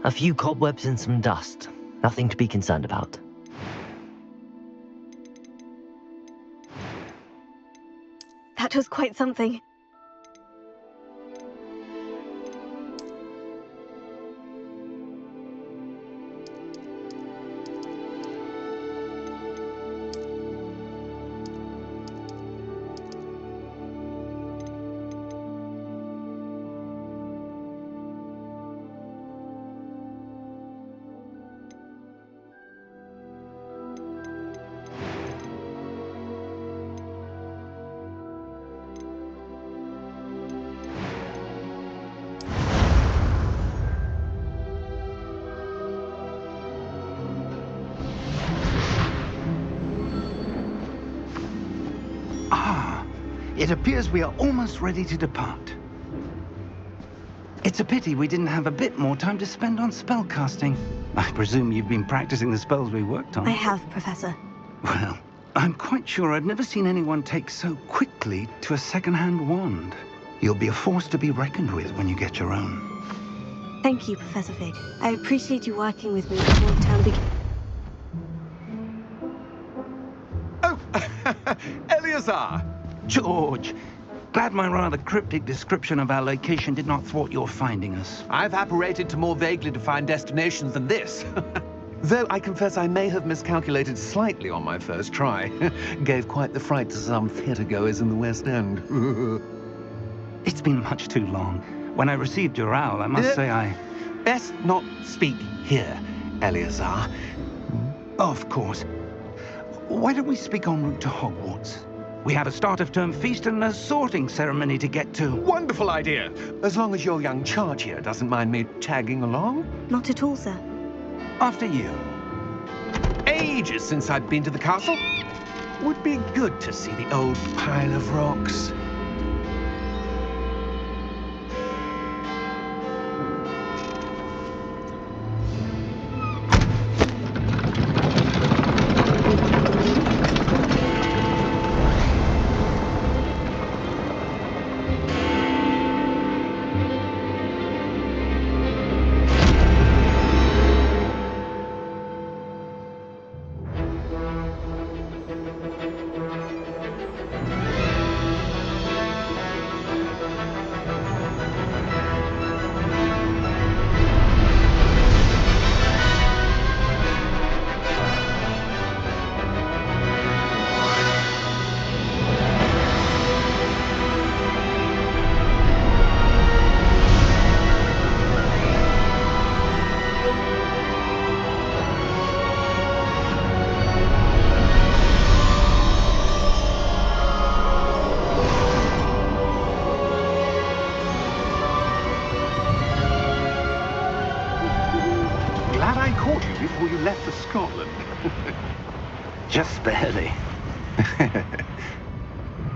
A few cobwebs and some dust. Nothing to be concerned about. That was quite something. It appears we are almost ready to depart. It's a pity we didn't have a bit more time to spend on spellcasting. I presume you've been practicing the spells we worked on. I have, Professor. Well, I'm quite sure I've never seen anyone take so quickly to a second-hand wand. You'll be a force to be reckoned with when you get your own. Thank you, Professor Fig. I appreciate you working with me before the term begins. Oh, Eleazar! George, glad my rather cryptic description of our location did not thwart your finding us. I've apparated to more vaguely defined destinations than this. Though I confess I may have miscalculated slightly on my first try. Gave quite the fright to some theatre-goers in the West End. It's been much too long. When I received your owl, I must say I... Best not speak here, Eleazar. Of course. Why don't we speak en route to Hogwarts? We have a start-of-term feast and a sorting ceremony to get to. Wonderful idea! As long as your young charge here doesn't mind me tagging along. Not at all, sir. After you. Ages since I've been to the castle. Would be good to see the old pile of rocks. Glad I caught you before you left for Scotland. Just barely.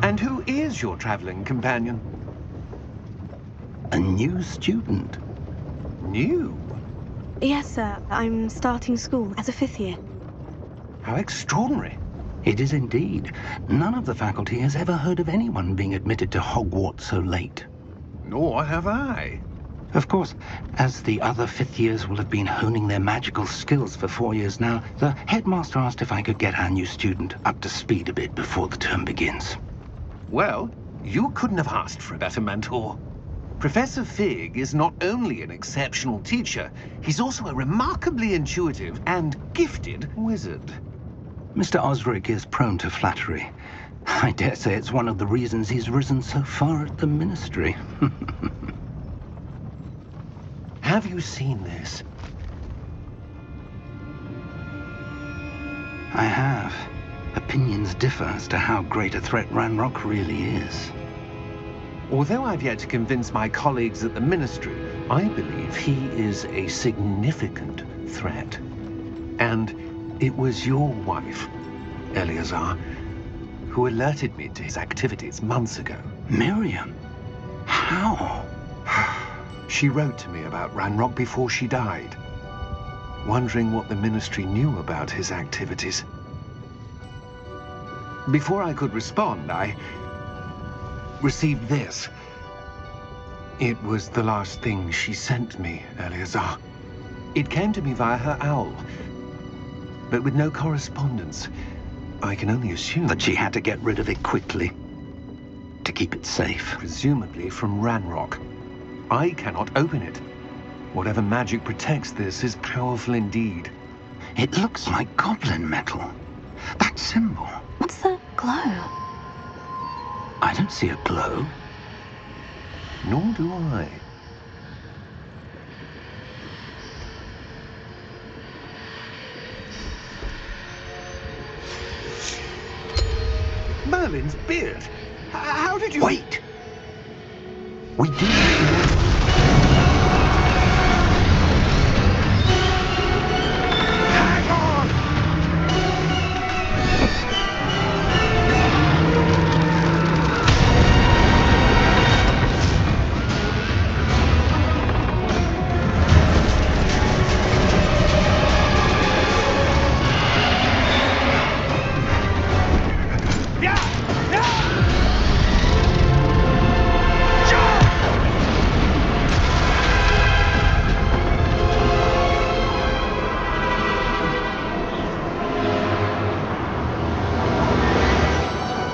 And who is your traveling companion? A new student. New? Yes, sir. I'm starting school as a 5th year. How extraordinary. It is indeed. None of the faculty has ever heard of anyone being admitted to Hogwarts so late. Nor have I. Of course, as the other 5th years will have been honing their magical skills for 4 years now, the headmaster asked if I could get our new student up to speed a bit before the term begins. Well, you couldn't have asked for a better mentor. Professor Fig is not only an exceptional teacher, he's also a remarkably intuitive and gifted wizard. Mr. Osric is prone to flattery. I dare say it's one of the reasons he's risen so far at the ministry. Have you seen this? I have. Opinions differ as to how great a threat Ranrock really is. Although I've yet to convince my colleagues at the ministry, I believe he is a significant threat. And it was your wife, Eleazar, who alerted me to his activities months ago. Miriam? How? She wrote to me about Ranrock before she died, wondering what the ministry knew about his activities. Before I could respond, I received this. It was the last thing she sent me, Eleazar. It came to me via her owl, but with no correspondence. I can only assume That she had to get rid of it quickly to keep it safe. presumably from Ranrock. I cannot open it. Whatever magic protects this is powerful indeed. It looks like goblin metal. That symbol. What's that glow? I don't see a glow. Nor do I. Merlin's beard. How did you... Wait! We did. Hang on!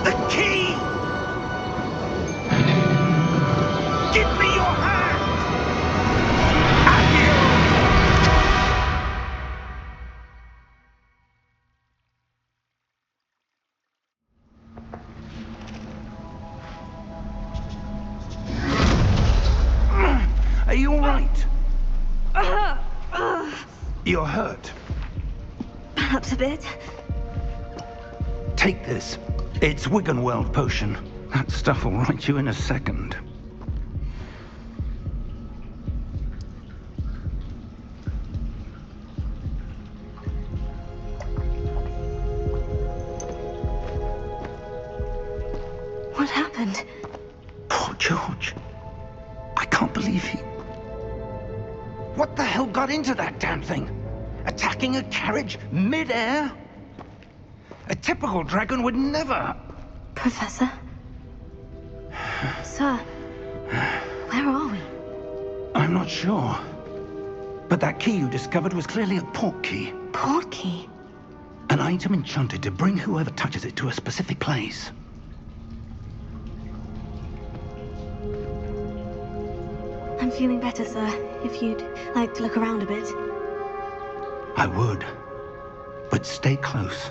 The key! Give me your hand! Are you all right? You're hurt. Perhaps a bit. Take this. It's Wiggenweld potion. That stuff will right you in a second. What happened? Poor George. I can't believe he... What the hell got into that damn thing? Attacking a carriage mid-air? A typical dragon would never... Professor? Sir, where are we? I'm not sure. But that key you discovered was clearly a port key. Port key? An item enchanted to bring whoever touches it to a specific place. I'm feeling better, sir. If you'd like to look around a bit. I would. But stay close.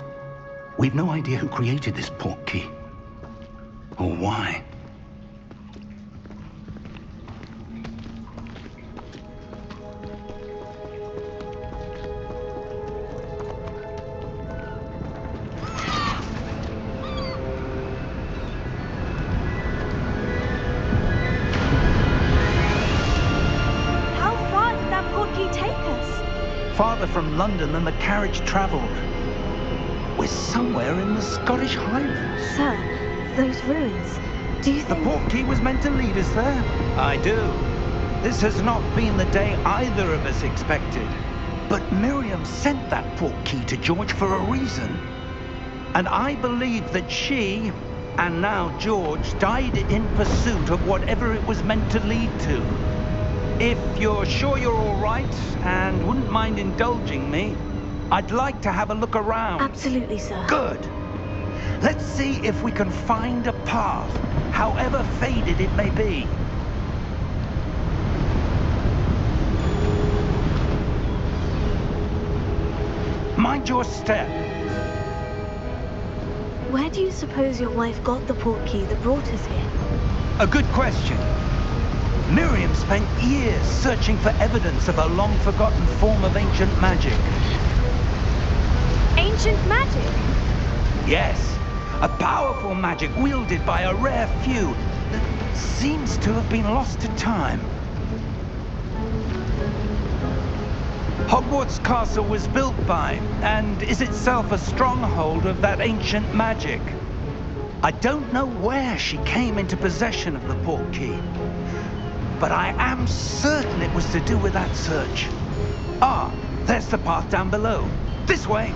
We've no idea who created this port key. Or why. How far did that port key take us? Farther from London than the carriage traveled. We're somewhere in the Scottish Highlands. Sir, those ruins. Do you The think... port key was meant to lead us there? I do. This has not been the day either of us expected. But Miriam sent that port key to George for a reason. And I believe that she, and now George, died in pursuit of whatever it was meant to lead to. If you're sure you're all right and wouldn't mind indulging me, I'd like to have a look around. Absolutely, sir. Good. Let's see if we can find a path, however faded it may be. Mind your step. Where do you suppose your wife got the port key that brought us here? A good question. Miriam spent years searching for evidence of a long-forgotten form of ancient magic. Ancient magic? Yes, a powerful magic wielded by a rare few that seems to have been lost to time. Hogwarts Castle was built by, and is itself a stronghold of that ancient magic. I don't know where she came into possession of the port key, but I am certain it was to do with that search. Ah, there's the path down below. This way.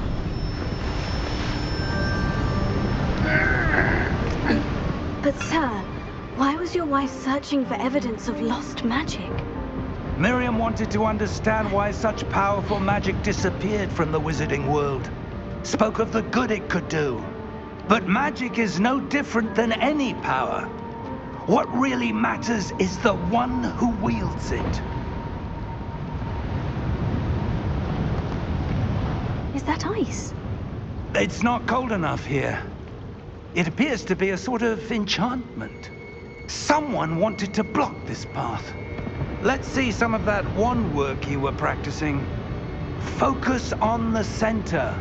But sir, why was your wife searching for evidence of lost magic? Miriam wanted to understand why such powerful magic disappeared from the wizarding world. Spoke of the good it could do. But magic is no different than any power. What really matters is the one who wields it. Is that ice? It's not cold enough here. It appears to be a sort of enchantment. Someone wanted to block this path. Let's see some of that wand work you were practicing. Focus on the center.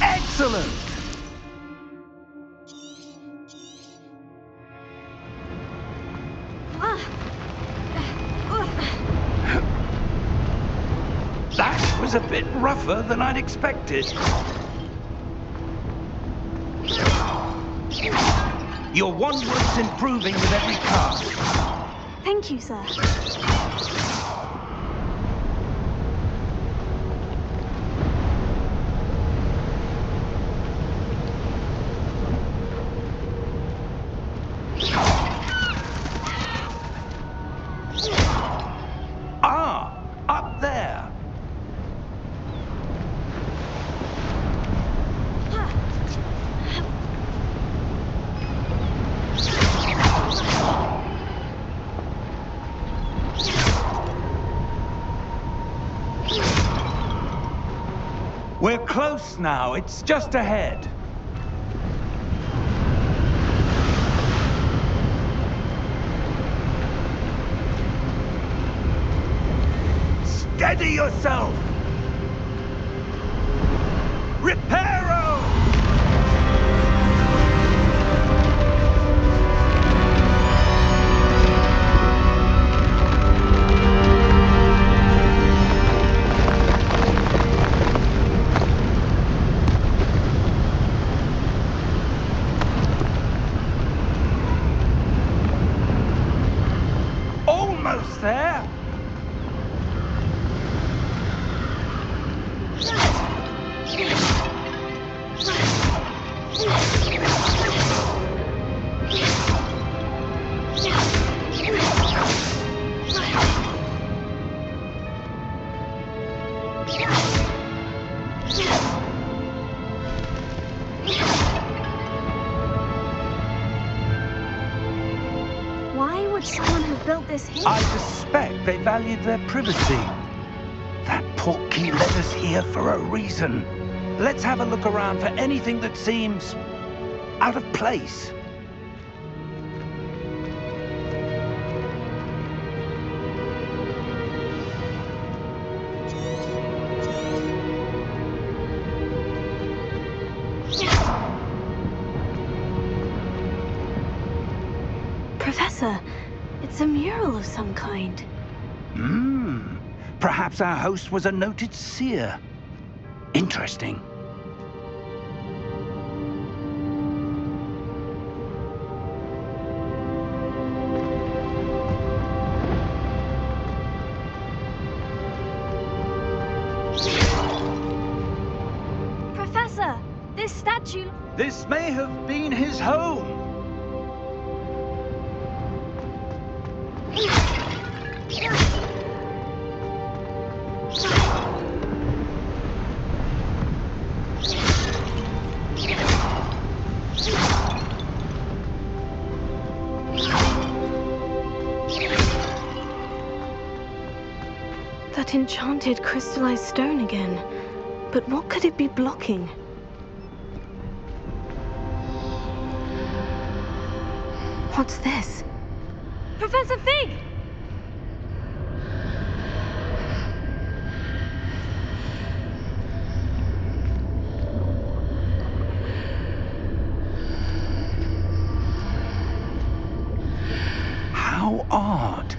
Excellent! That was a bit rougher than I'd expected. Your wand work's improving with every cast. Thank you, sir. Ah, up there. We're close now. It's just ahead. Steady yourself! Reparo! Almost there! Why would someone have built this here? I suspect they valued their privacy. That portkey led us here for a reason. Let's have a look around for anything that seems out of place. Professor, it's a mural of some kind. Perhaps our host was a noted seer. Interesting. Professor, this statue... This may have been his home. That enchanted crystallized stone again. But what could it be blocking? What's this? Professor Fig! How odd.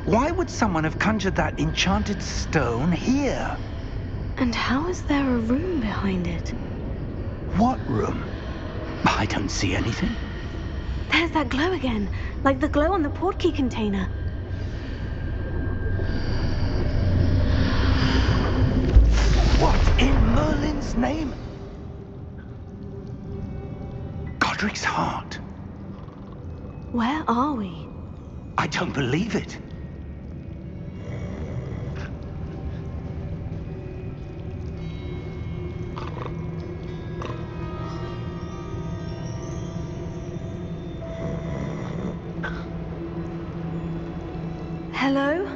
Why would someone have conjured that enchanted stone here? And how is there a room behind it? What room? I don't see anything. There's that glow again, like the glow on the portkey container. What in Merlin's name? Godric's heart. Where are we? I don't believe it. Hello?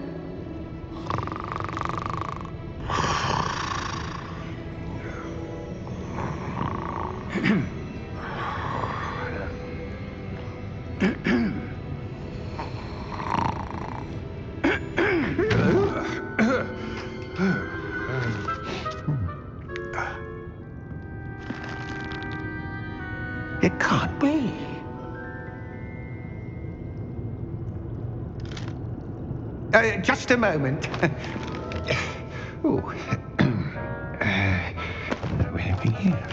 It can't be. Just a moment. Ooh. Where are we here?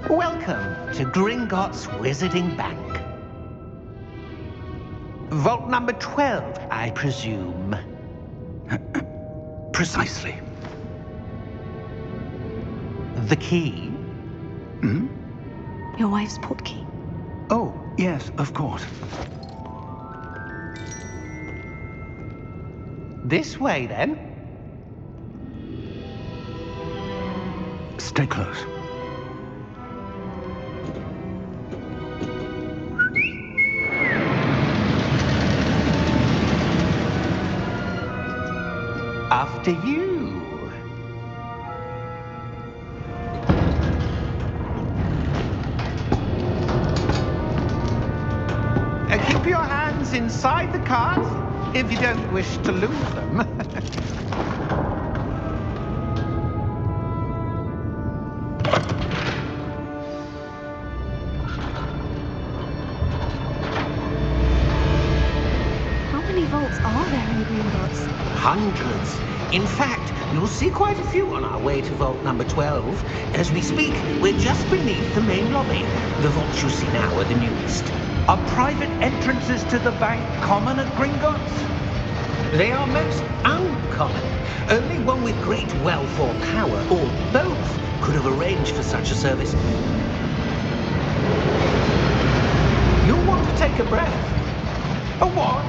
Welcome to Gringotts Wizarding Bank. Vault number 12, I presume. Precisely. The key? Hmm? Your wife's portkey. Oh, yes, of course. This way, then. Stay close. After you. Keep your hands inside the cart if you don't wish to lose them. How many vaults are there in Gringotts? Hundreds. In fact, you'll see quite a few on our way to vault number 12. As we speak, we're just beneath the main lobby. The vaults you see now are the newest. Are private entrances to the bank common at Gringotts? They are most uncommon. Only one with great wealth or power, or both, could have arranged for such a service. You'll want to take a breath. A what?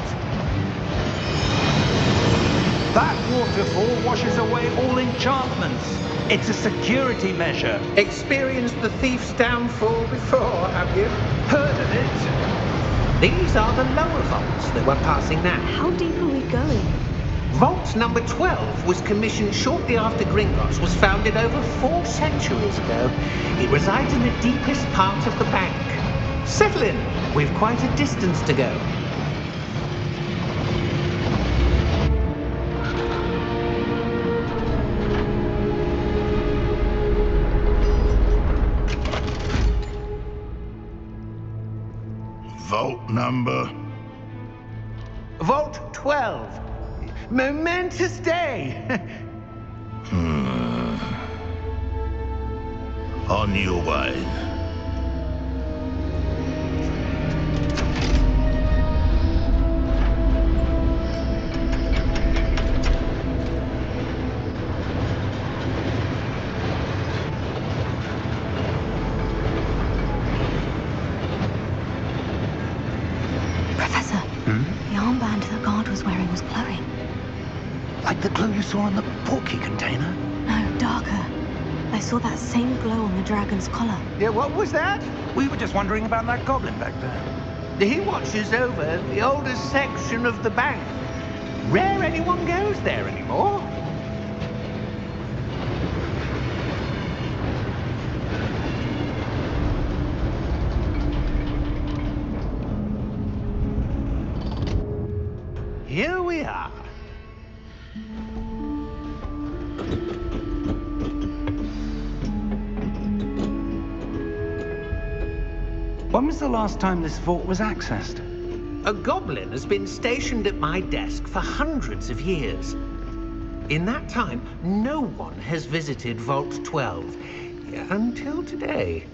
That waterfall washes away all enchantments. It's a security measure. Experienced the thief's downfall before, have you? Heard of it? These are the lower vaults that we're passing now. How deep are we going? Vault number 12 was commissioned shortly after Gringotts was founded over 4 centuries ago. It resides in the deepest part of the bank. Settle in. We've quite a distance to go. Vault number? Vault 12. Momentous day. On your way. Professor, the armband the guard was wearing was glowing. Like the glow you saw in the portkey container? No, darker. I saw that same glow on the dragon's collar. Yeah, what was that? We were just wondering about that goblin back there. He watches over the oldest section of the bank. Rare anyone goes there anymore. Here we are. When was the last time this vault was accessed? A goblin has been stationed at my desk for hundreds of years. In that time, no one has visited Vault 12 until today.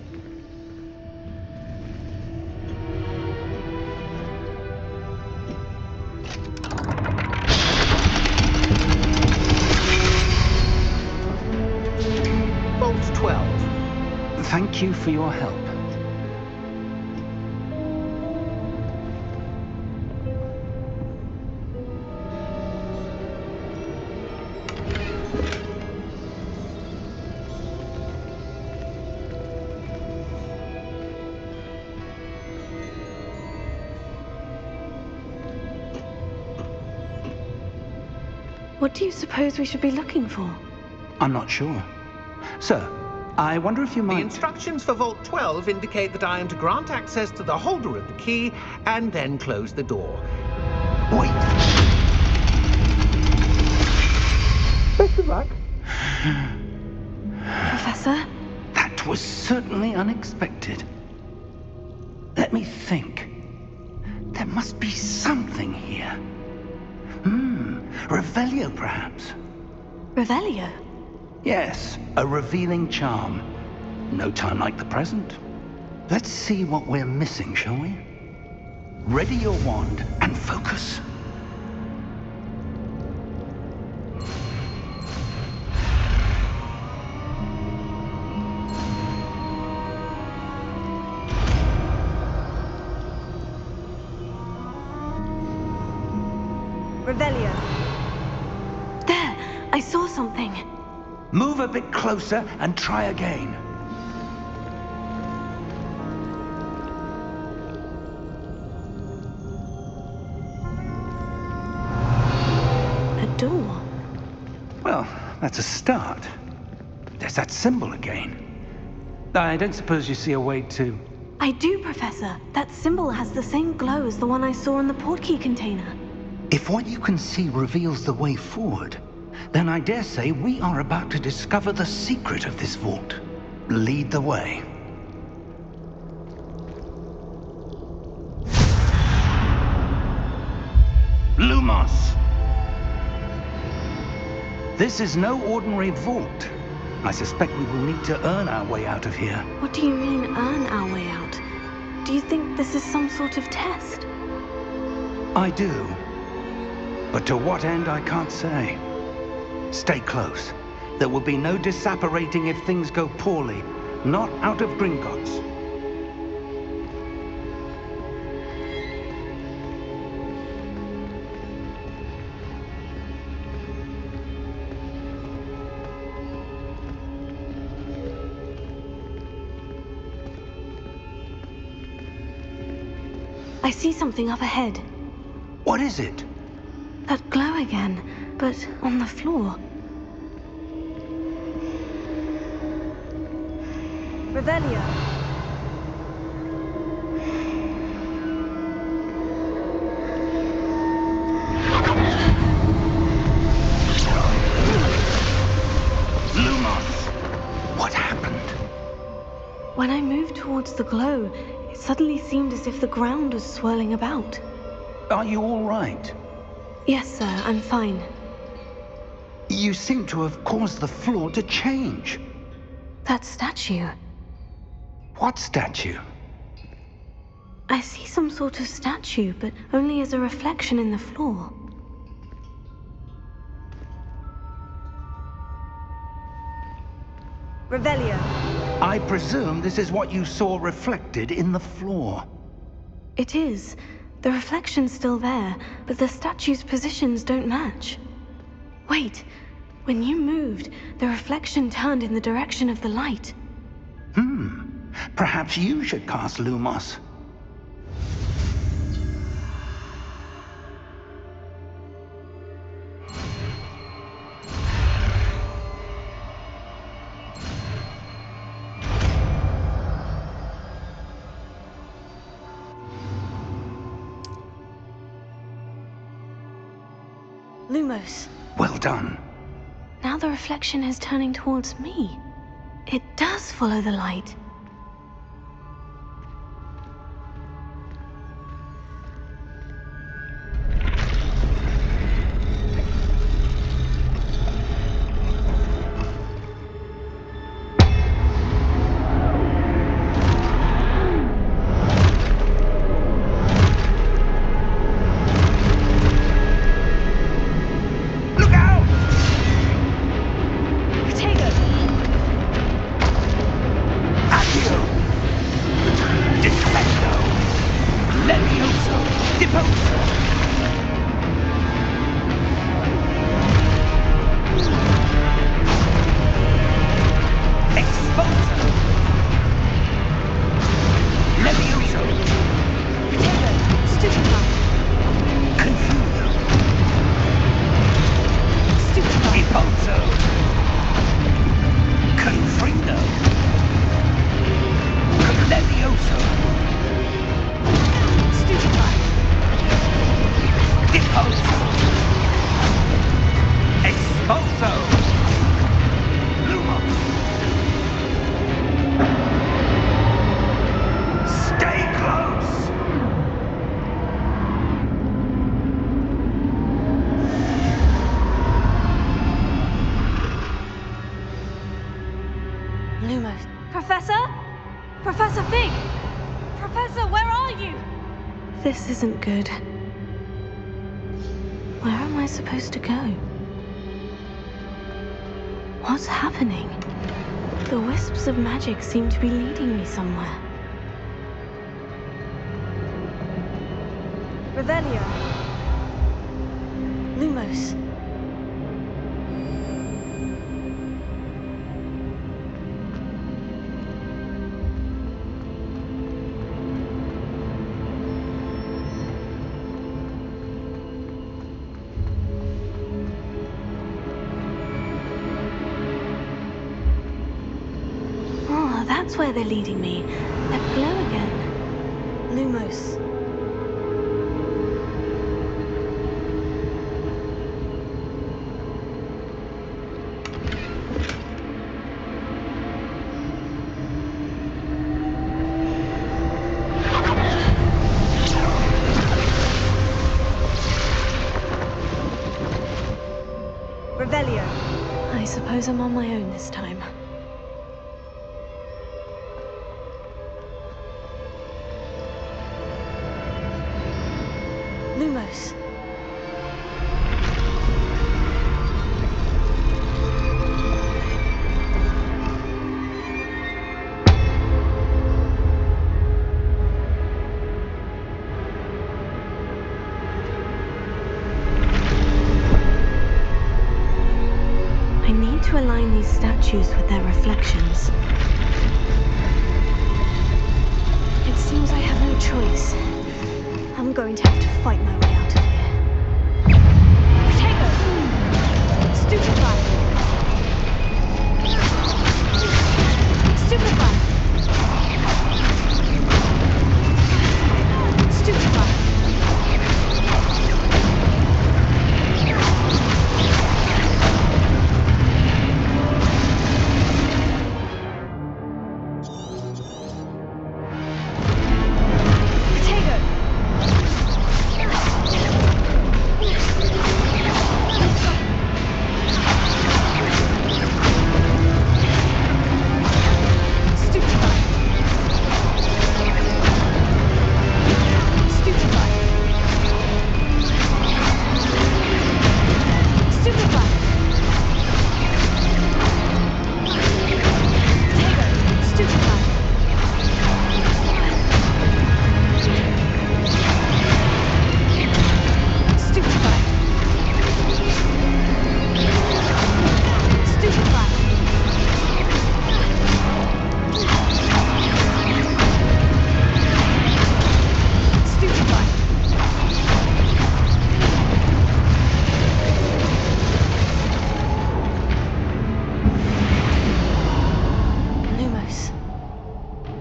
Thank you for your help. What do you suppose we should be looking for? I'm not sure. Sir, I wonder if you The might... instructions for Vault 12 indicate that I am to grant access to the holder of the key and then close the door. Wait! Best of luck. Professor? That was certainly unexpected. Let me think. There must be something here. Revelio, perhaps. Revelio? Yes, a revealing charm. No time like the present. Let's see what we're missing, shall we? Ready your wand and focus. Revelio. There! I saw something. Move a bit closer and try again. A door. Well, that's a start. There's that symbol again. I don't suppose you see a way to... I do, Professor. That symbol has the same glow as the one I saw in the portkey container. If what you can see reveals the way forward, then I dare say we are about to discover the secret of this vault. Lead the way. Lumos! This is no ordinary vault. I suspect we will need to earn our way out of here. What do you mean, earn our way out? Do you think this is some sort of test? I do. But to what end, I can't say. Stay close. There will be no disapparating if things go poorly. Not out of Gringotts. I see something up ahead. What is it? That glow again, but on the floor. Revelio. Lumos! What happened? When I moved towards the glow, it suddenly seemed as if the ground was swirling about. Are you all right? Yes, sir, I'm fine. You seem to have caused the floor to change. That statue. What statue? I see some sort of statue, but only as a reflection in the floor. Revelio. I presume this is what you saw reflected in the floor. It is. The reflection's still there, but the statue's positions don't match. Wait. When you moved, the reflection turned in the direction of the light. Perhaps you should cast Lumos. Lumos. Well done. Now the reflection is turning towards me. It does follow the light. Lumos. Professor? Professor Fig! Professor, where are you? This isn't good. Where am I supposed to go? What's happening? The wisps of magic seem to be leading me somewhere. Revelio. Lumos. Oh, that's where they're leading me. That glow again. Lumos. Revelio. I suppose I'm on my own this time. Lumos. I need to align these statues with their reflections. It seems I have no choice. I'm going to have to fight my way out of here. Protego! Stupefy! Stupefy! Stupefy!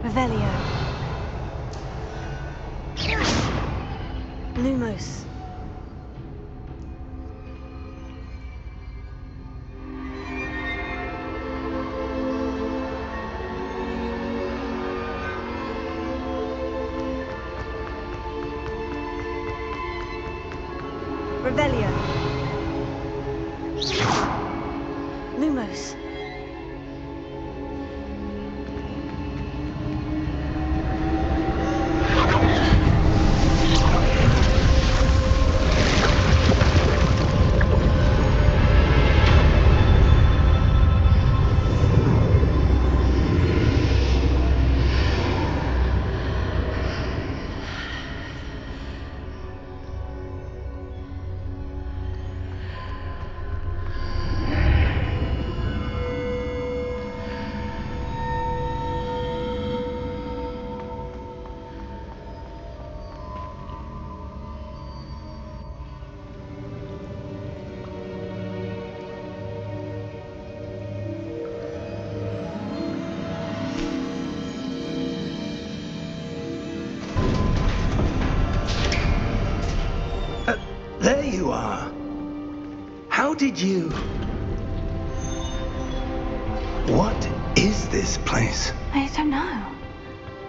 Revelio. Lumos. Revelio. Lumos. you are. How did you... What is this place? I don't know.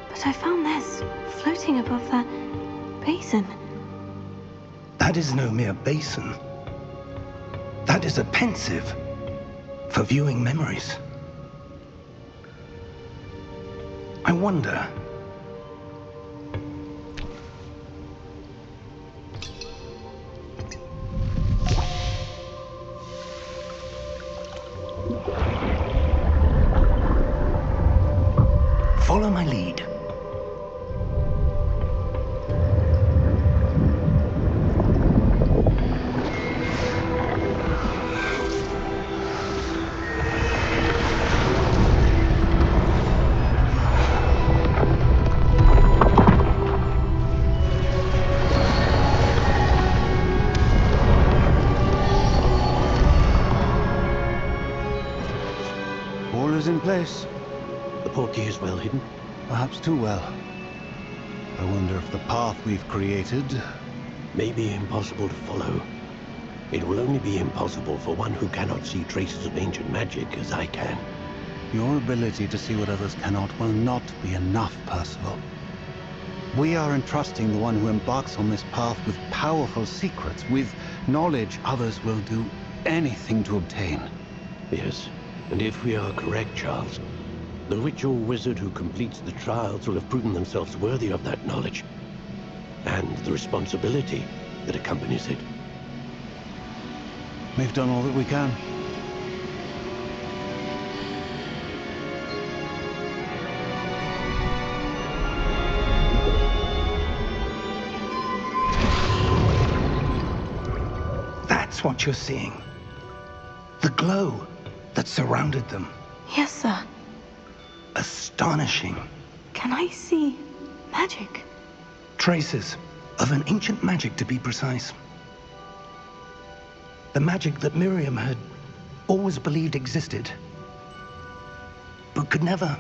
But I found this floating above that basin. That is no mere basin. That is a pensive for viewing memories. I wonder... Follow my lead. All is in place. The portkey is well hidden. Perhaps too well. I wonder if the path we've created... May be impossible to follow. It will only be impossible for one who cannot see traces of ancient magic as I can. Your ability to see what others cannot will not be enough, Percival. We are entrusting the one who embarks on this path with powerful secrets, with knowledge others will do anything to obtain. Yes, and if we are correct, Charles, the witch or wizard who completes the trials will have proven themselves worthy of that knowledge, and the responsibility that accompanies it. We've done all that we can. That's what you're seeing. The glow that surrounded them. Yes, sir. Astonishing. Can I see magic? Traces of an ancient magic, to be precise. The magic that Miriam had always believed existed, but could never.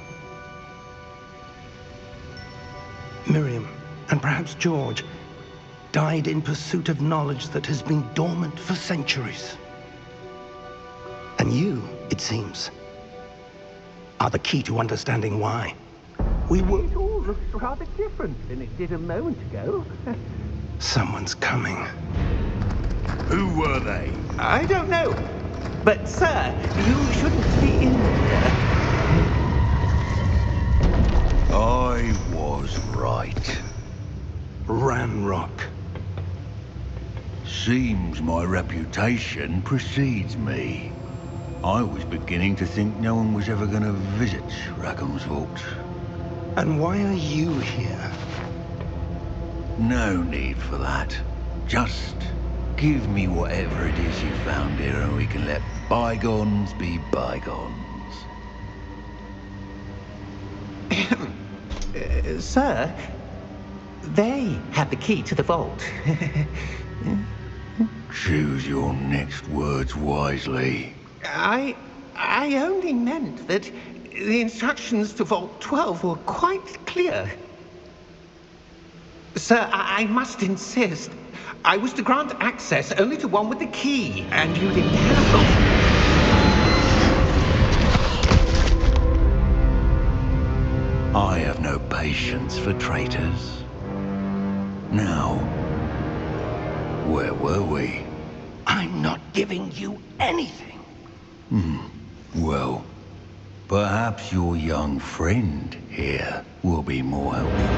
Miriam, and perhaps George, died in pursuit of knowledge that has been dormant for centuries. And you, it seems, are the key to understanding why. It all looks rather different than it did a moment ago. Someone's coming. Who were they? I don't know. But, sir, you shouldn't be in here. I was right. Ranrock. Seems my reputation precedes me. I was beginning to think no one was ever going to visit Rackham's vault. And why are you here? No need for that. Just give me whatever it is you found here and we can let bygones be bygones. Sir, they have the key to the vault. Choose your next words wisely. I only meant that the instructions to Vault 12 were quite clear. Sir, I must insist. I was to grant access only to one with the key, and you didn't have I have no patience for traitors. Now, where were we? I'm not giving you anything. Well, perhaps your young friend here will be more helpful.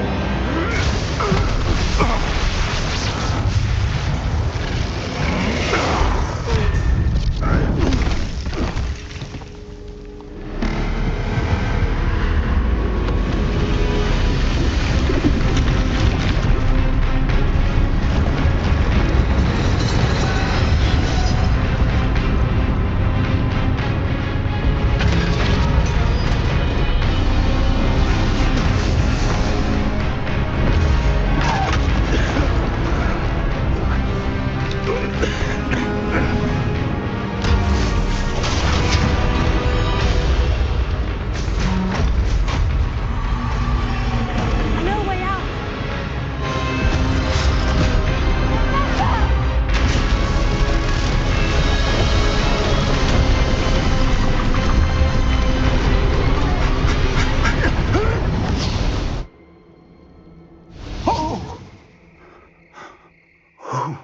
Oh.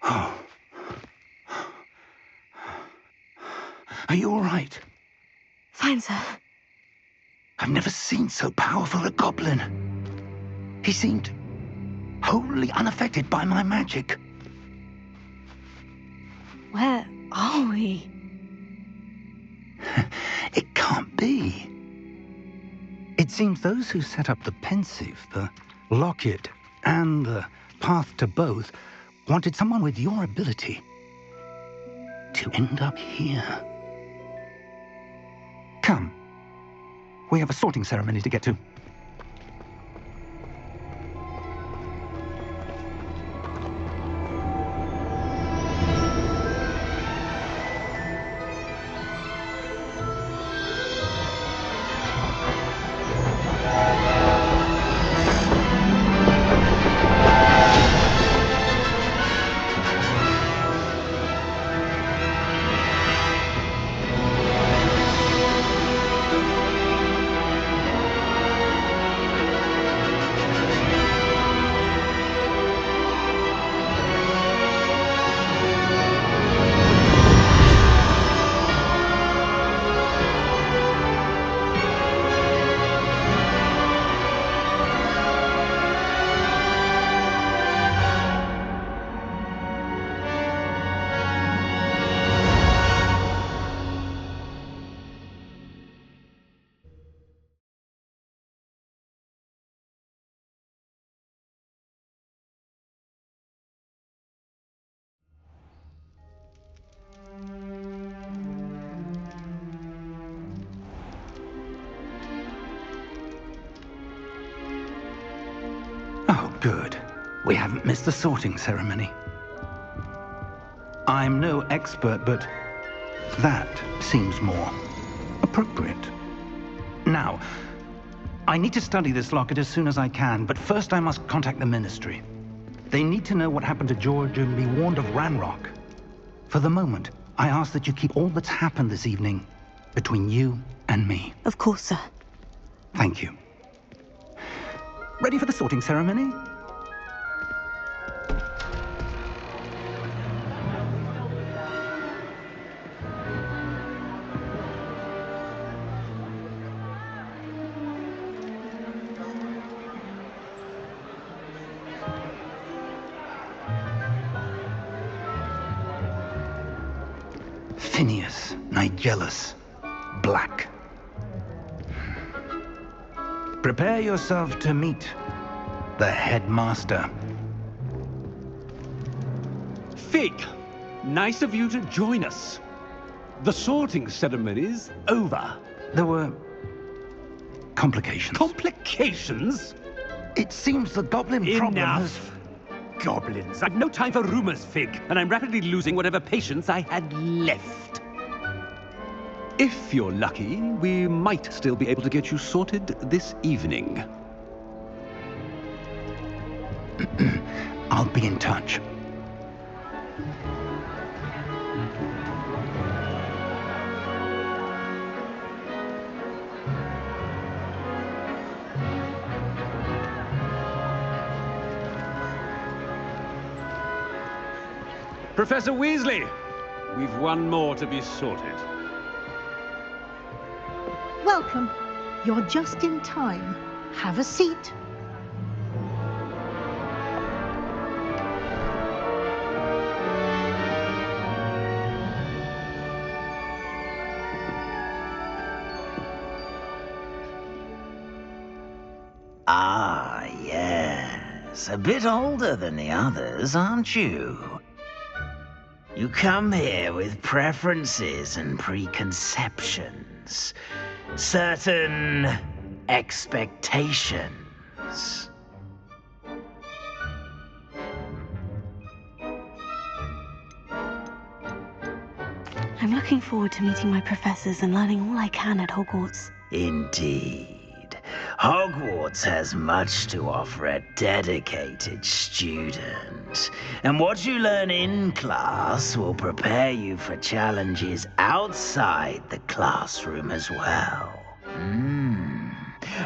Oh. Are you all right? Fine, sir. I've never seen so powerful a goblin. He seemed wholly unaffected by my magic. Where are we? It can't be. It seems those who set up the pensive, the locket, and the path to both wanted someone with your ability to end up here. Come. We have a sorting ceremony to get to. Oh, good. We haven't missed the sorting ceremony. I'm no expert, but that seems more appropriate. Now, I need to study this locket as soon as I can, but first I must contact the Ministry. They need to know what happened to George and be warned of Ranrock. For the moment, I ask that you keep all that's happened this evening between you and me. Of course, sir. Thank you. Ready for the sorting ceremony? Phineas, Nigellus, Black. Prepare yourself to meet the headmaster. Fig, nice of you to join us. The sorting ceremony's over. There were complications. Complications? It seems the goblin problem has... Enough. Goblins. I've no time for rumors, Fig, and I'm rapidly losing whatever patience I had left. If you're lucky, we might still be able to get you sorted this evening. I'll be in touch. Professor Weasley, we've one more to be sorted. Welcome. You're just in time. Have a seat. Ah, yes. A bit older than the others, aren't you? You come here with preferences and preconceptions. Certain expectations. I'm looking forward to meeting my professors and learning all I can at Hogwarts. Indeed. Hogwarts has much to offer a dedicated student. And what you learn in class will prepare you for challenges outside the classroom as well.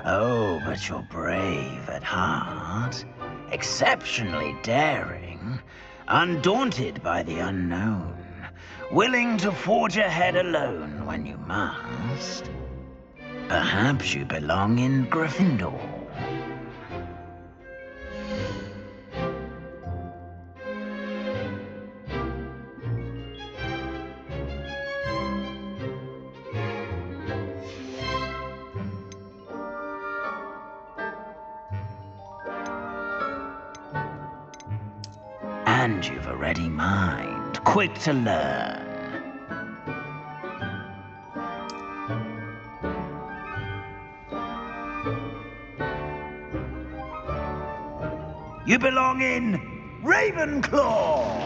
Oh, but you're brave at heart. exceptionally daring, undaunted by the unknown, willing to forge ahead alone when you must. Perhaps you belong in Gryffindor. And you've a ready mind, quick to learn. You belong in Ravenclaw!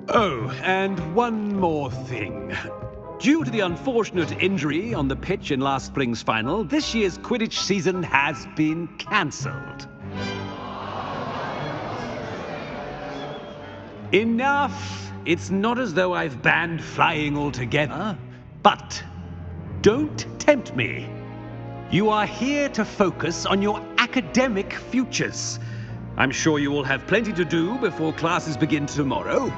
Oh, and one more thing. Due to the unfortunate injury on the pitch in last spring's final, this year's Quidditch season has been cancelled. Enough! It's not as though I've banned flying altogether, but don't tempt me. You are here to focus on your academic futures. I'm sure you will have plenty to do before classes begin tomorrow.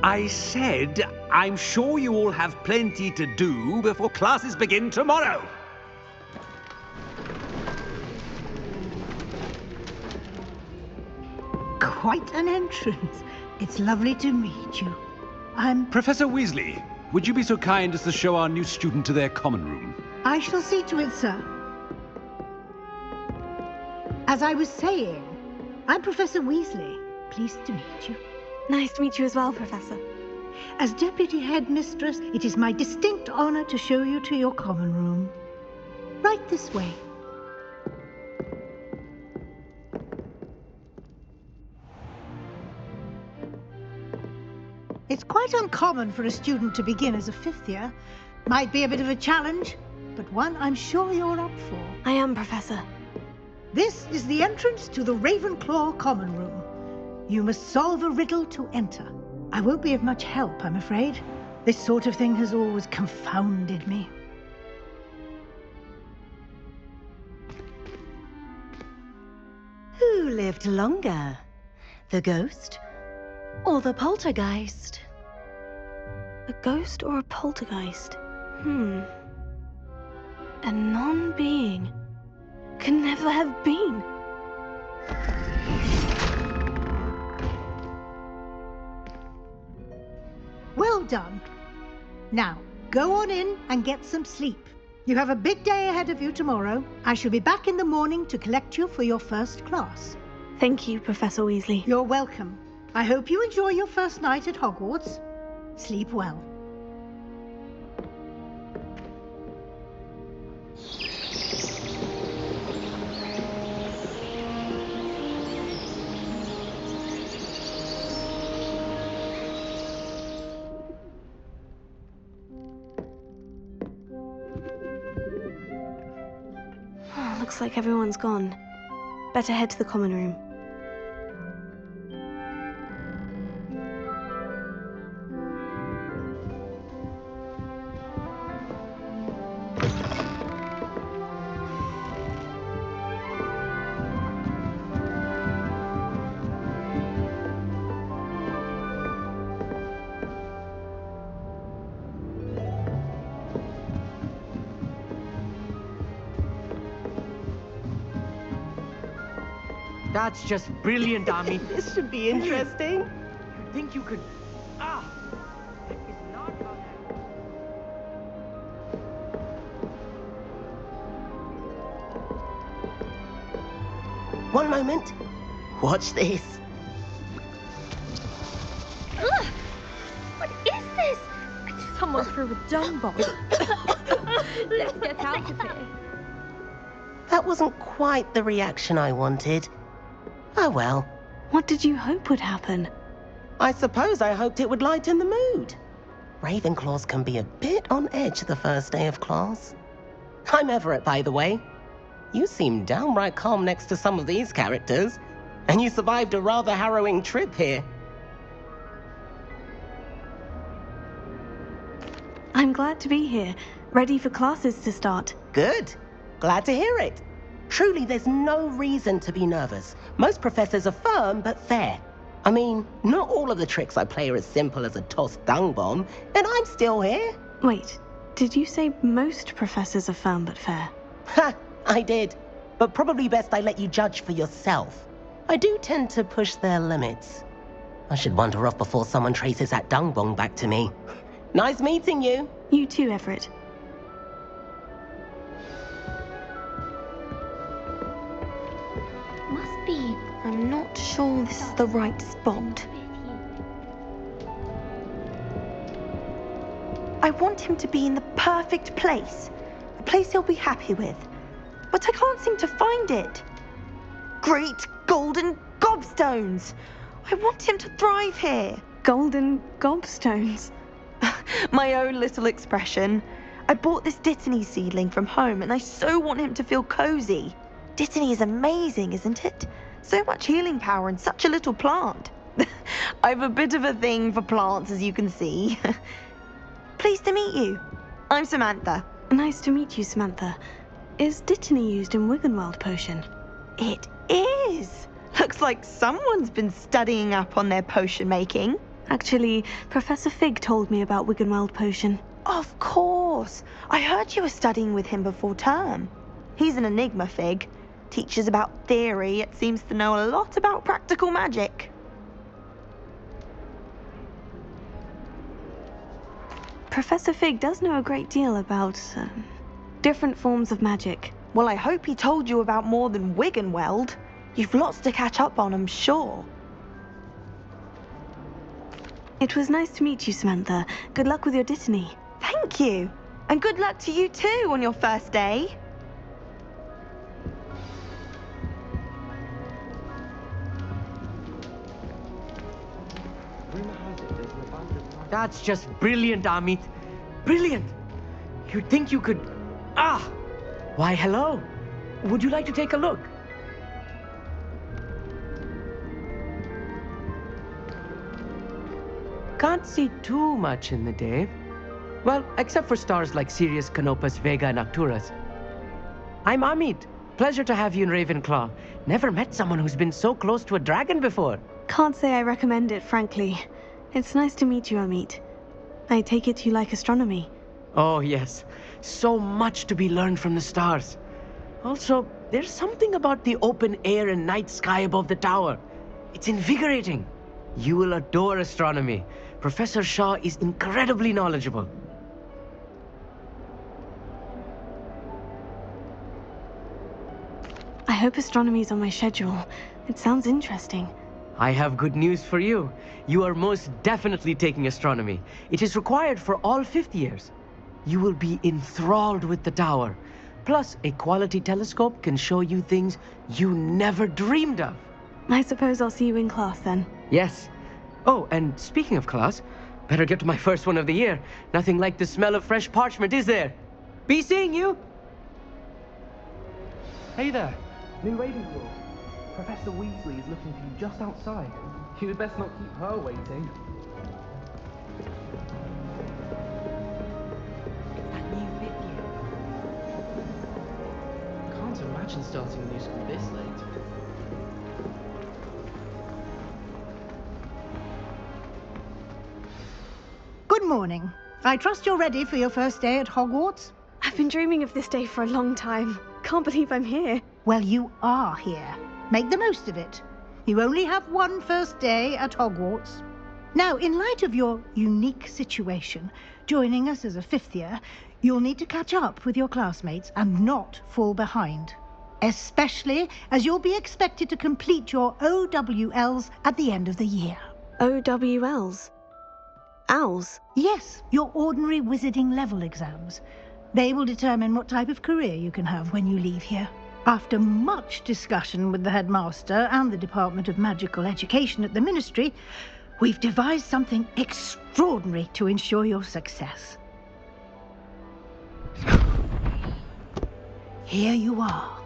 I said, I'm sure you all have plenty to do before classes begin tomorrow. Quite an entrance. It's lovely to meet you. Professor Weasley, would you be so kind as to show our new student to their common room? I shall see to it, sir. As I was saying, I'm Professor Weasley. Pleased to meet you. Nice to meet you as well, Professor. As Deputy Headmistress, it is my distinct honor to show you to your common room. Right this way. It's quite uncommon for a student to begin as a fifth year. Might be a bit of a challenge, but one I'm sure you're up for. I am, Professor. This is the entrance to the Ravenclaw common room. You must solve a riddle to enter. I won't be of much help, I'm afraid. This sort of thing has always confounded me. Who lived longer? The ghost or the poltergeist? A ghost or a poltergeist? A non-being can never have been. Well done. Now, go on in and get some sleep. You have a big day ahead of you tomorrow. I shall be back in the morning to collect you for your first class. Thank you, Professor Weasley. You're welcome. I hope you enjoy your first night at Hogwarts. Sleep well. Looks like everyone's gone. Better head to the common room. That's just brilliant, Ami. This should be interesting. You think you could... Ah! That is not how that... One moment. Watch this. Ugh! What is this? Someone threw a dung bomb. Let's get out of here. That wasn't quite the reaction I wanted. Oh well. What did you hope would happen? I suppose I hoped it would lighten the mood. Ravenclaws can be a bit on edge the first day of class. I'm Everett, by the way. You seem downright calm next to some of these characters, and you survived a rather harrowing trip here. I'm glad to be here, ready for classes to start. Good. Glad to hear it. Truly, there's no reason to be nervous. Most professors are firm but fair. I mean, not all of the tricks I play are as simple as a tossed dung bomb, and I'm still here. Wait, did you say most professors are firm but fair? Ha, I did. But probably best I let you judge for yourself. I do tend to push their limits. I should wander off before someone traces that dung bomb back to me. Nice meeting you. You too, Everett. Must be. I'm not sure this is the right spot. I want him to be in the perfect place. A place he'll be happy with. But I can't seem to find it. Great golden gobstones! I want him to thrive here. Golden gobstones? My own little expression. I bought this Dittany seedling from home and I so want him to feel cozy. Dittany is amazing, isn't it? So much healing power in such a little plant. I've a bit of a thing for plants, as you can see. Pleased to meet you. I'm Samantha. Nice to meet you, Samantha. Is Dittany used in Wiggenweld potion? It is. Looks like someone's been studying up on their potion making. Actually, Professor Fig told me about Wiggenweld potion. Of course. I heard you were studying with him before term. He's an enigma, Fig. Teaches about theory, yet seems to know a lot about practical magic. Professor Fig does know a great deal about different forms of magic. Well, I hope he told you about more than Wiggenweld. You've lots to catch up on, I'm sure. It was nice to meet you, Samantha. Good luck with your Dittany. Thank you. And good luck to you too on your first day. That's just brilliant, Amit. Brilliant! You'd think you could... Ah! Why, hello. Would you like to take a look? Can't see too much in the day. Well, except for stars like Sirius, Canopus, Vega, and Arcturus. I'm Amit. Pleasure to have you in Ravenclaw. Never met someone who's been so close to a dragon before. Can't say I recommend it, frankly. It's nice to meet you, Amit. I take it you like astronomy. Oh, yes. So much to be learned from the stars. Also, there's something about the open air and night sky above the tower. It's invigorating. You will adore astronomy. Professor Shaw is incredibly knowledgeable. I hope astronomy's on my schedule. It sounds interesting. I have good news for you. You are most definitely taking astronomy. It is required for all 5th years. You will be enthralled with the tower. Plus, a quality telescope can show you things you never dreamed of. I suppose I'll see you in class then. Yes. Oh, and speaking of class, better get to my first one of the year. Nothing like the smell of fresh parchment, is there? Be seeing you! Hey there, new Ravenclaw. Professor Weasley is looking for you just outside. You'd best not keep her waiting. That new fit you. Can't imagine starting a new school this late. Good morning. I trust you're ready for your first day at Hogwarts? I've been dreaming of this day for a long time. Can't believe I'm here. Well, you are here. Make the most of it. You only have one first day at Hogwarts. Now, in light of your unique situation, joining us as a 5th year, you'll need to catch up with your classmates and not fall behind. Especially as you'll be expected to complete your OWLs at the end of the year. OWLs? Owls? Yes, your ordinary wizarding level exams. They will determine what type of career you can have when you leave here. After much discussion with the headmaster and the Department of Magical Education at the Ministry, We've devised something extraordinary to ensure your success. Here you are.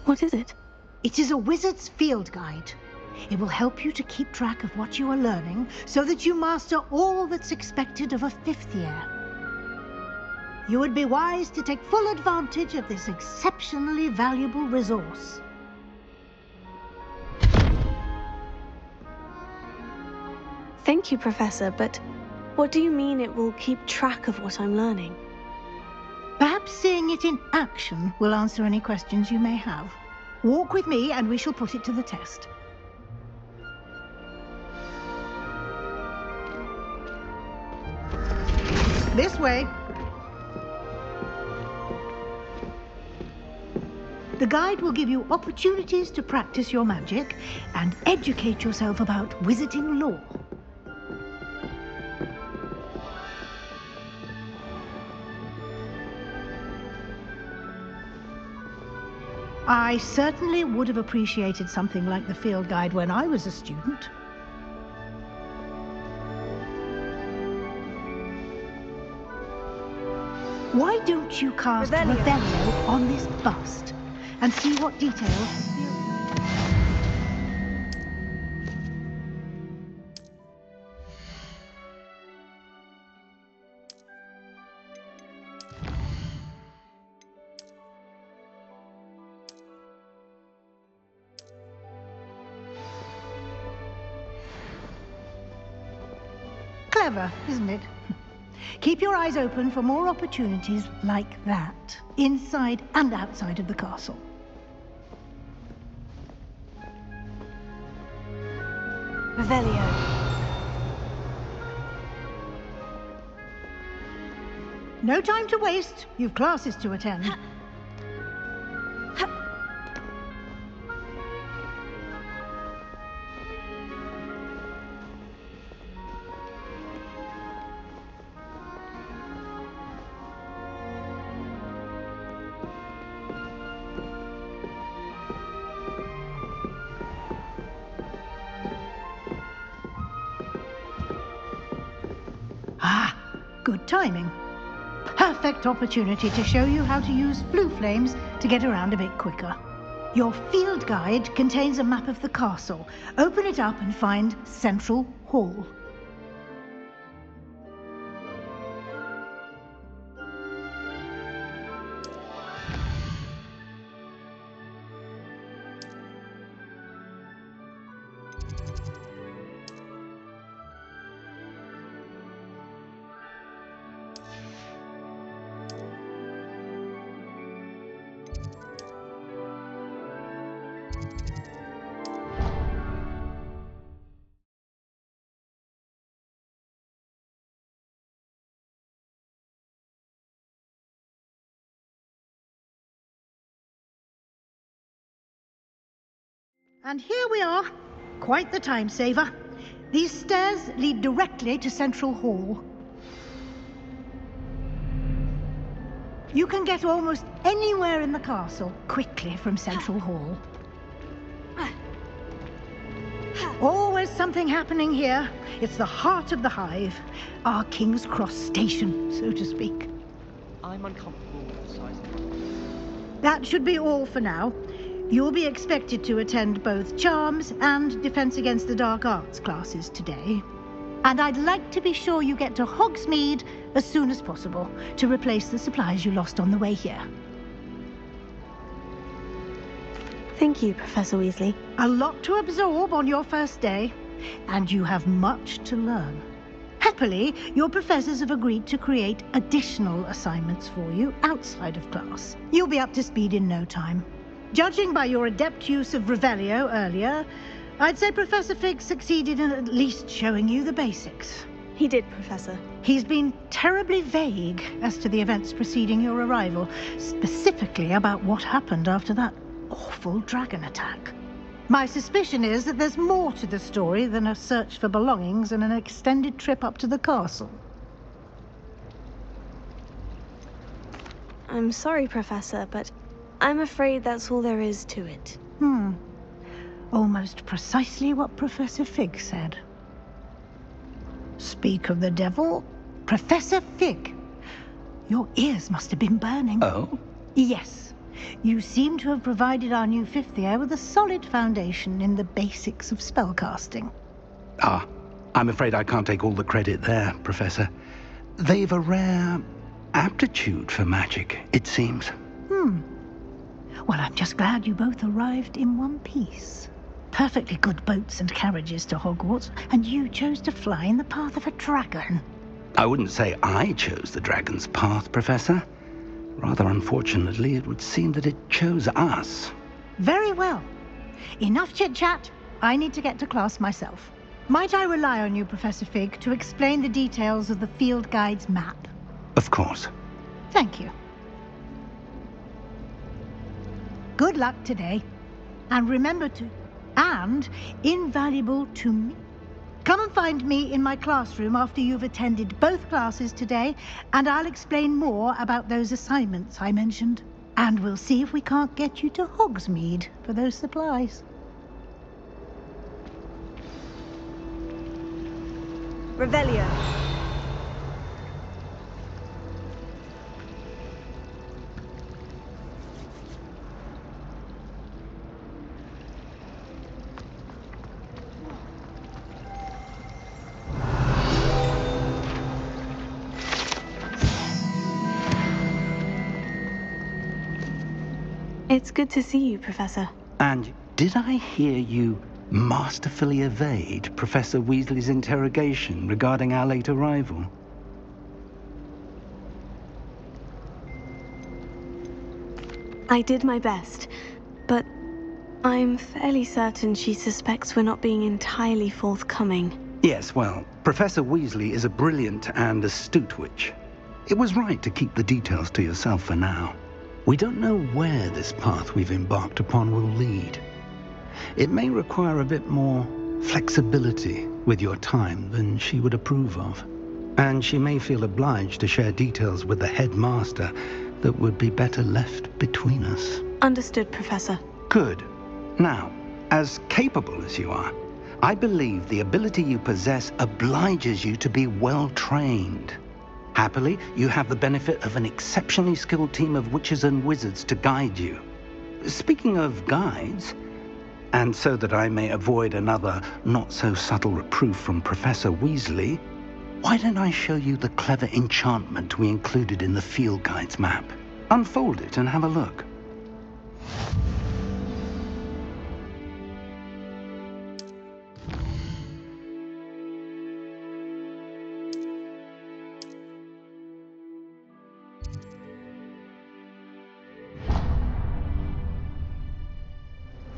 What is it? It is a wizard's field guide. It will help you to keep track of what you are learning so that you master all that's expected of a 5th year. You would be wise to take full advantage of this exceptionally valuable resource. Thank you, Professor, but what do you mean it will keep track of what I'm learning? Perhaps seeing it in action will answer any questions you may have. Walk with me and we shall put it to the test. This way. The guide will give you opportunities to practice your magic and educate yourself about wizarding lore. I certainly would have appreciated something like the field guide when I was a student. Why don't you cast Revelio on this bust and see what details... Clever, isn't it? Keep your eyes open for more opportunities like that, inside and outside of the castle. Revelio. No time to waste. You've classes to attend. Good timing. Perfect opportunity to show you how to use blue flames to get around a bit quicker. Your field guide contains a map of the castle. Open it up and find Central Hall. And here we are. Quite the time saver. These stairs lead directly to Central Hall. You can get almost anywhere in the castle quickly from Central Hall. Always something happening here. It's the heart of the hive. Our King's Cross station, so to speak. I'm uncomfortable with the size of it. That should be all for now. You'll be expected to attend both Charms and Defense Against the Dark Arts classes today. And I'd like to be sure you get to Hogsmeade as soon as possible to replace the supplies you lost on the way here. Thank you, Professor Weasley. A lot to absorb on your first day, and you have much to learn. Happily, your professors have agreed to create additional assignments for you outside of class. You'll be up to speed in no time. Judging by your adept use of Revelio earlier, I'd say Professor Fig succeeded in at least showing you the basics. He did, Professor. He's been terribly vague as to the events preceding your arrival, specifically about what happened after that awful dragon attack. My suspicion is that there's more to the story than a search for belongings and an extended trip up to the castle. I'm sorry, Professor, but I'm afraid that's all there is to it. Almost precisely what Professor Fig said. Speak of the devil, Professor Fig. Your ears must have been burning. Oh? Yes. You seem to have provided our new fifth year with a solid foundation in the basics of spellcasting. Ah, I'm afraid I can't take all the credit there, Professor. They've a rare aptitude for magic, it seems. Well, I'm just glad you both arrived in one piece. Perfectly good boats and carriages to Hogwarts, and you chose to fly in the path of a dragon. I wouldn't say I chose the dragon's path, Professor. Rather unfortunately, it would seem that it chose us. Very well. Enough chit-chat. I need to get to class myself. Might I rely on you, Professor Fig, to explain the details of the field guide's map? Of course. Thank you. Good luck today. And remember to... and invaluable to me. Come and find me in my classroom after you've attended both classes today, and I'll explain more about those assignments I mentioned. And we'll see if we can't get you to Hogsmeade for those supplies. Revelio. It's good to see you, Professor. And did I hear you masterfully evade Professor Weasley's interrogation regarding our late arrival? I did my best, but I'm fairly certain she suspects we're not being entirely forthcoming. Yes, well, Professor Weasley is a brilliant and astute witch. It was right to keep the details to yourself for now. We don't know where this path we've embarked upon will lead. It may require a bit more flexibility with your time than she would approve of. And she may feel obliged to share details with the headmaster that would be better left between us. Understood, Professor. Good. Now, as capable as you are, I believe the ability you possess obliges you to be well trained. Happily, you have the benefit of an exceptionally skilled team of witches and wizards to guide you. Speaking of guides, and so that I may avoid another not-so-subtle reproof from Professor Weasley, why don't I show you the clever enchantment we included in the field guide's map? Unfold it and have a look.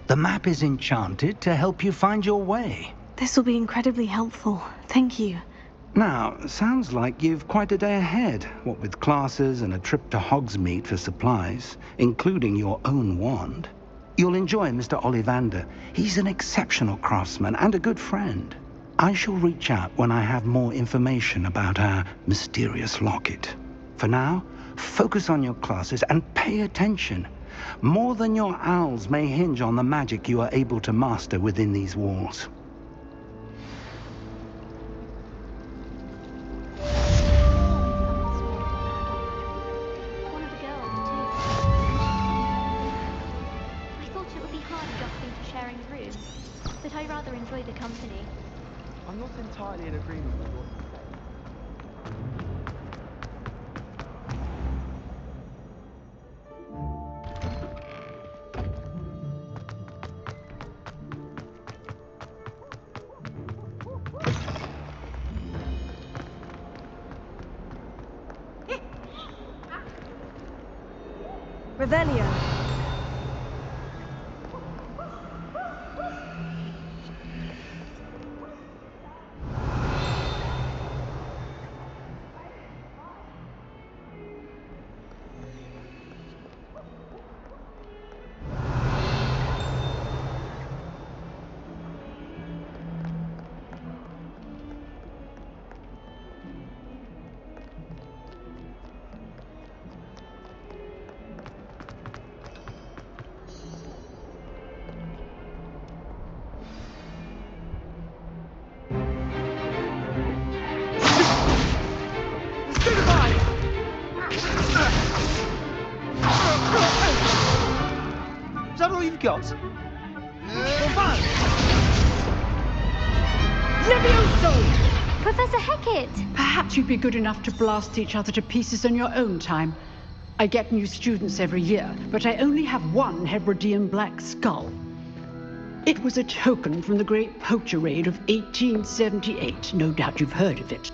The map is enchanted to help you find your way. This will be incredibly helpful. Thank you. Now, sounds like you've quite a day ahead, what with classes and a trip to Hogsmeade for supplies, including your own wand. You'll enjoy Mr. Ollivander. He's an exceptional craftsman and a good friend. I shall reach out when I have more information about our mysterious locket. For now, focus on your classes and pay attention. More than your owls may hinge on the magic you are able to master within these walls. One of the girls, too. I thought it would be hard adjusting to sharing a room, but I rather enjoy the company. I'm not entirely in agreement with what you say. Revelio. all you've got? Levioso! Professor Hecat! Perhaps you'd be good enough to blast each other to pieces in your own time. I get new students every year, but I only have one Hebridean black skull. It was a token from the Great Poacher Raid of 1878. No doubt you've heard of it.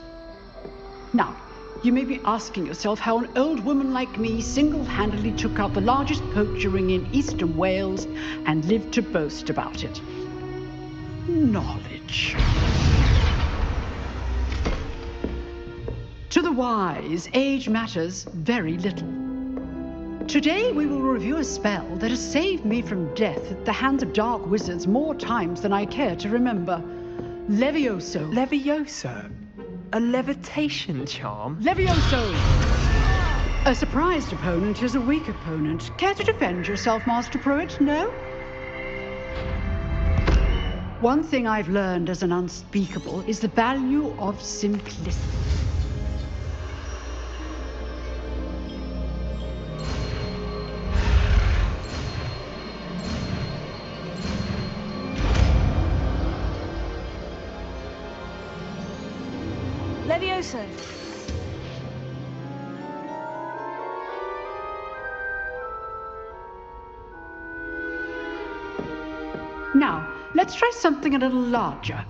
Now, you may be asking yourself how an old woman like me single-handedly took out the largest poacher ring in eastern Wales and lived to boast about it. Knowledge. To the wise, age matters very little. Today we will review a spell that has saved me from death at the hands of dark wizards more times than I care to remember. Levioso. Levioso? A levitation charm? Levioso! A surprised opponent is a weak opponent. Care to defend yourself, Master Pruitt? No? One thing I've learned as an unspeakable is the value of simplicity. Levioso. Now, let's try something a little larger.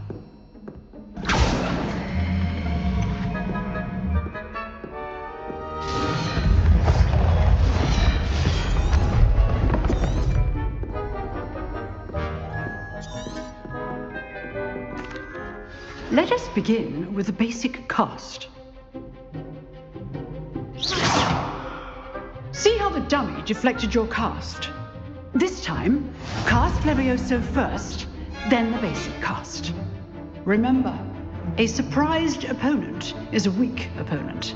Let us begin with the basic cast. See how the dummy deflected your cast? This time, cast Levioso first, then the basic cast. Remember, a surprised opponent is a weak opponent,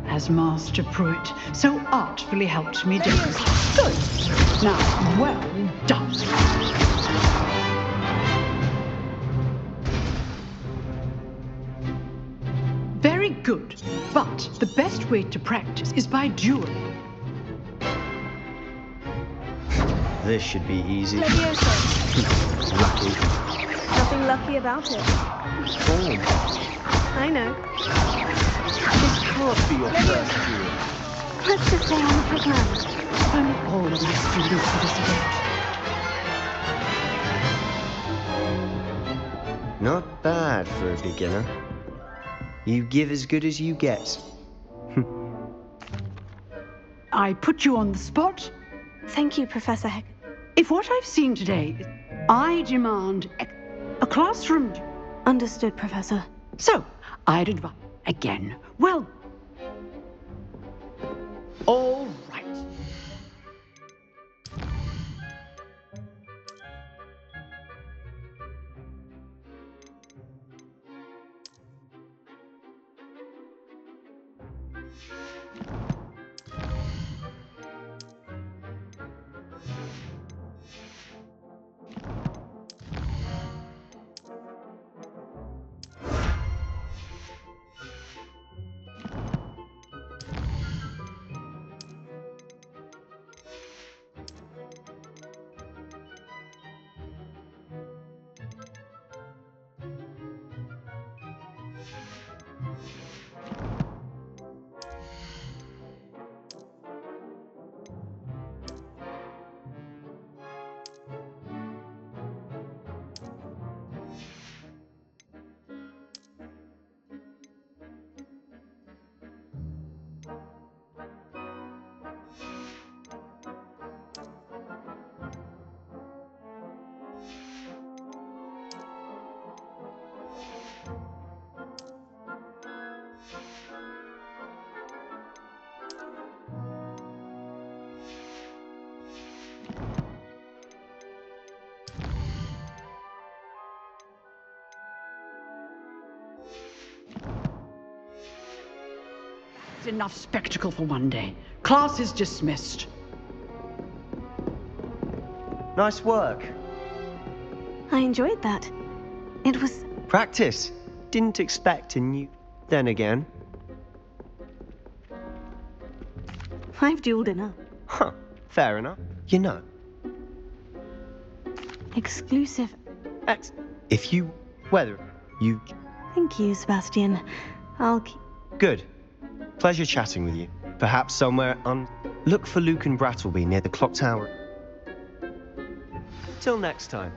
as Master Pruitt so artfully helped me do. Good. Now, well done. Very good, but the best way to practice is by dueling. This should be easy. Levioso. Lucky. Nothing lucky about it. Form. I know. This can't be your first duel. Let's just say I'm a quick man. If only all of my students for this event. Not bad for a beginner. You give as good as you get. I put you on the spot. Thank you, Professor Hecat. If what I've seen today, I demand a classroom. Understood, Professor. So, I'd advise again. Well, all right. Enough spectacle for one day. Class is dismissed. Nice work. I enjoyed that. It was... Practice. Didn't expect a new... Then again. I've dueled enough. Huh. Fair enough. You know, Exclusive. If you... whether you... Thank you, Sebastian. I'll keep... Good. Pleasure chatting with you. Perhaps somewhere on... Look for Luke and Brattleby near the clock tower. Till next time.